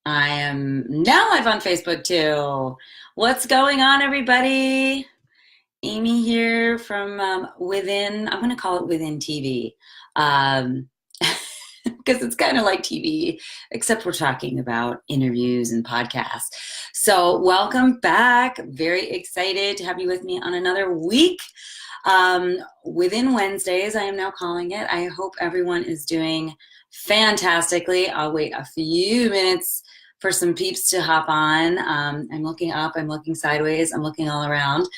I am now live on Facebook too. What's going on, everybody? Amy here from Within. I'm going to call it Within TV um, because it's kind of like TV, except we're talking about interviews and podcasts. So, welcome back. Very excited to have you with me on another week. Within Wednesdays, I am now calling it. I hope everyone is doing fantastically. I'll wait a few minutes for some peeps to hop on. I'm looking up, I'm looking sideways, I'm looking all around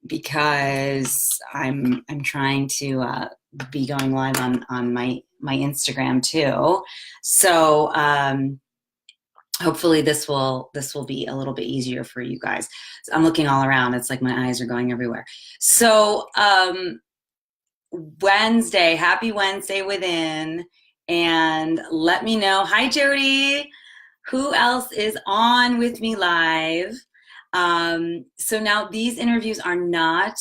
because I'm trying to be going live on my Instagram too. So hopefully this will be a little bit easier for you guys. So I'm looking all around. It's like my eyes are going everywhere. So Wednesday, happy Wednesday Within. And let me know. Hi, Jody. Who else is on with me live? So now these interviews are not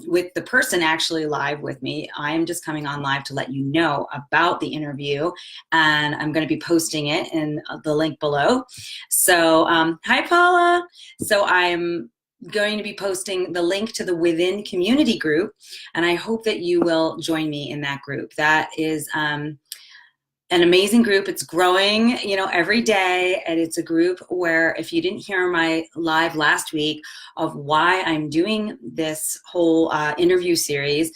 with the person actually live with me. I'm just coming on live to let you know about the interview, and I'm going to be posting it in the link below. So hi, Paula. So I'm going to be posting the link to the Within community group, and I hope that you will join me in that group. That is an amazing group. It's growing, every day, and it's a group where, if you didn't hear my live last week of why I'm doing this whole interview series,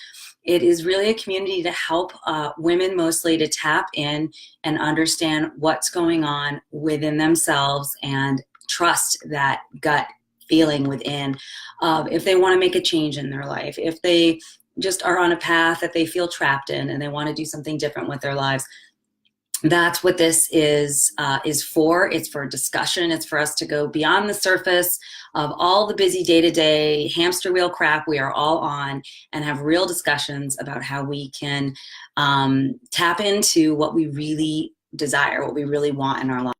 it is really a community to help women mostly to tap in and understand what's going on within themselves and trust that gut feeling within, if they want to make a change in their life, if they just are on a path that they feel trapped in and they want to do something different with their lives. That's what this is for. It's for discussion. It's for us to go beyond the surface of all the busy day-to-day hamster wheel crap we are all on, and have real discussions about how we can tap into what we really desire, what we really want in our lives.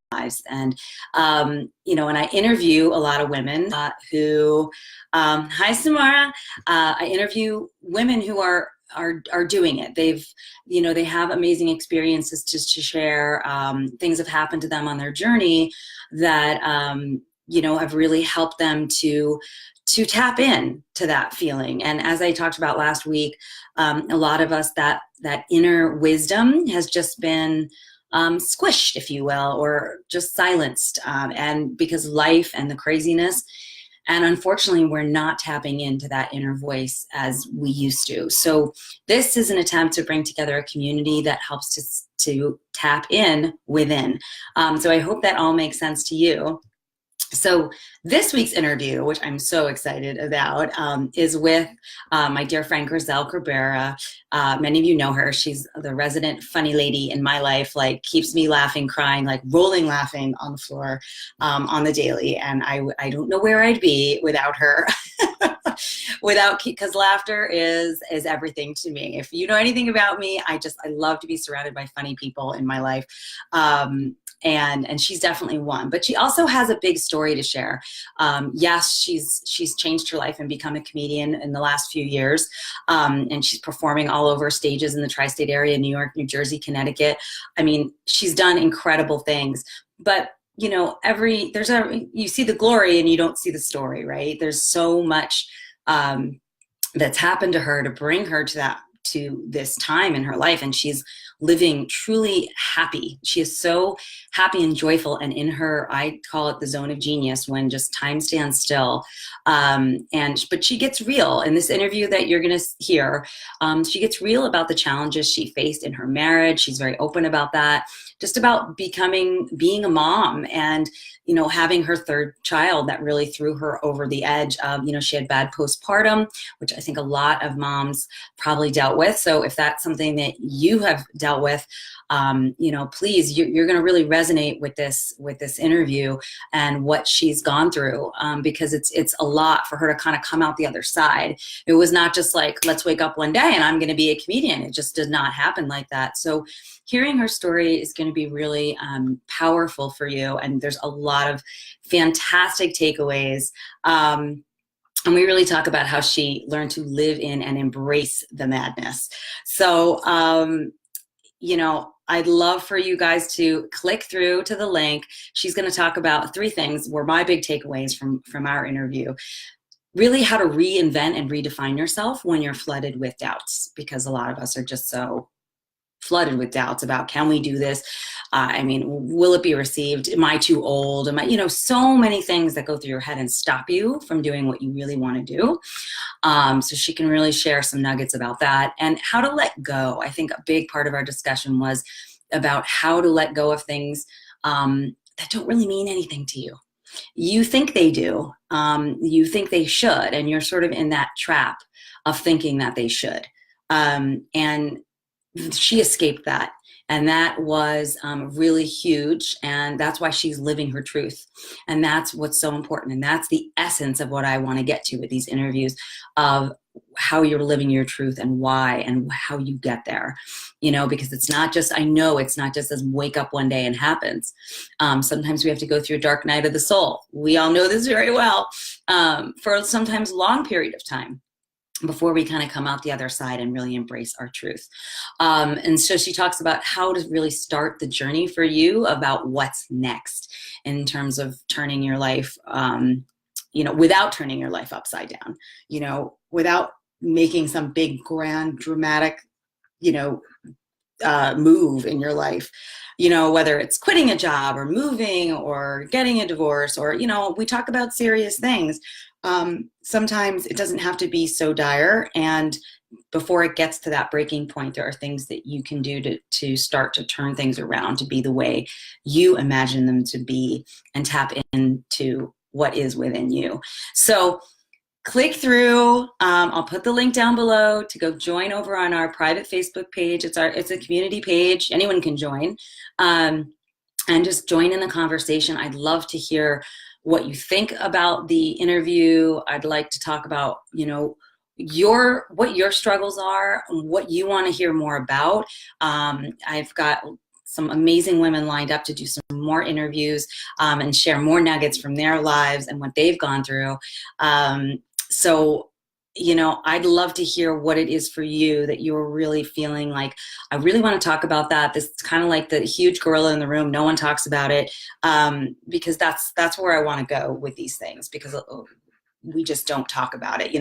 And and I interview a lot of women who, hi Samara, I interview women who are doing it. They have amazing experiences to share. Things have happened to them on their journey that have really helped them to tap in to that feeling. And as I talked about last week, a lot of us, that inner wisdom has just been squished, if you will, or just silenced, and because life and the craziness. And unfortunately, we're not tapping into that inner voice as we used to. So this is an attempt to bring together a community that helps to tap in within. So I hope that all makes sense to you. So this week's interview, which I'm so excited about, is with my dear friend Grisel Cabrera. Many of you know her. She's the resident funny lady in my life, like keeps me laughing, crying, like rolling laughing on the floor on the daily. And I don't know where I'd be without her. Because laughter is everything to me. If you know anything about me, I love to be surrounded by funny people in my life. And she's definitely one, but she also has a big story to share. Yes, she's changed her life and become a comedian in the last few years, and she's performing all over stages in the tri-state area, New York, New Jersey, Connecticut. I mean, she's done incredible things, but you see the glory and you don't see the story, right? There's so much that's happened to her to bring her to this time in her life, and she's living truly happy. She is so happy and joyful, and in her, I call it the zone of genius, when just time stands still. But she gets real in this interview that you're going to hear. She gets real about the challenges she faced in her marriage. She's very open about that, just about being a mom, and having her third child that really threw her over the edge of, she had bad postpartum, which I think a lot of moms probably dealt with. So if that's something that you have dealt with, please, you're going to really resonate with this interview and what she's gone through, because it's a lot for her to kind of come out the other side. It was not just like, let's wake up one day and I'm going to be a comedian. It just did not happen like that. So hearing her story is going to be really powerful for you, and there's a lot of fantastic takeaways. And we really talk about how she learned to live in and embrace the madness. So, I'd love for you guys to click through to the link. She's going to talk about three things were my big takeaways from our interview. Really how to reinvent and redefine yourself when you're flooded with doubts, because a lot of us are just so flooded with doubts about, can we do this? I mean, will it be received? Am I too old? Am I, so many things that go through your head and stop you from doing what you really want to do. So she can really share some nuggets about that and how to let go. I think a big part of our discussion was about how to let go of things that don't really mean anything to you. You think they do, you think they should, and you're sort of in that trap of thinking that they should. And she escaped that. And that was really huge. And that's why she's living her truth. And that's what's so important. And that's the essence of what I want to get to with these interviews, of how you're living your truth and why and how you get there, because it's not just, I know it's not just as wake up one day and happens. Sometimes we have to go through a dark night of the soul. We all know this very well, for sometimes a long period of time, before we kind of come out the other side and really embrace our truth. And so she talks about how to really start the journey for you about what's next in terms of turning your life, without turning your life upside down, without making some big, grand, dramatic, move in your life, whether it's quitting a job or moving or getting a divorce or, we talk about serious things. Sometimes it doesn't have to be so dire. And before it gets to that breaking point, there are things that you can do to start to turn things around to be the way you imagine them to be and tap into what is within you. So click through. I'll put the link down below to go join over on our private Facebook page. It's a community page. Anyone can join, and just join in the conversation. I'd love to hear what you think about the interview. I'd like to talk about, what your struggles are, what you want to hear more about. I've got some amazing women lined up to do some more interviews and share more nuggets from their lives and what they've gone through. So, I'd love to hear what it is for you that you're really feeling like, I really want to talk about that. This is kind of like the huge gorilla in the room. No one talks about it, because that's where I want to go with these things, because we just don't talk about it.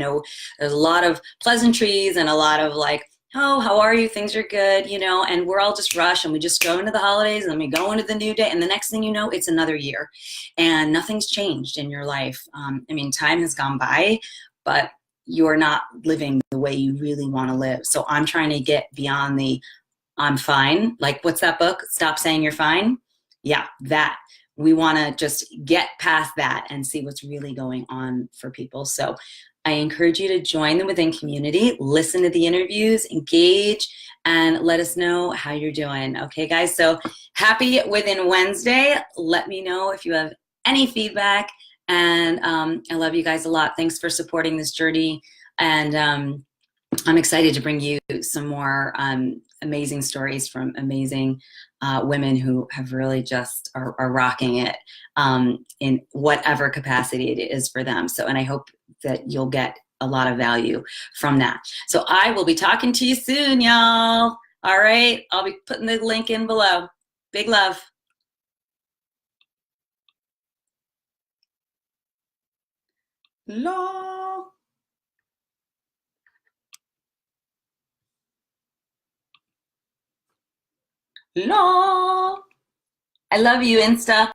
There's a lot of pleasantries and a lot of like, oh, how are you? Things are good, and we're all just rush and we just go into the holidays and then we go into the new day. And the next thing you know, it's another year and nothing's changed in your life. Time has gone by, but you're not living the way you really want to live. So I'm trying to get beyond the I'm fine. Like, what's that book? Stop Saying You're Fine. Yeah, that. We want to just get past that and see what's really going on for people. So I encourage you to join the Within community, listen to the interviews, engage, and let us know how you're doing. Okay, guys, so happy Within Wednesday. Let me know if you have any feedback, and I love you guys a lot. Thanks for supporting this journey, and I'm excited to bring you some more amazing stories from amazing women who have really just are rocking it in whatever capacity it is for them. So, and I hope that you'll get a lot of value from that. So I will be talking to you soon, y'all. All right. I'll be putting the link in below. Big love. La. La. I love you, Insta.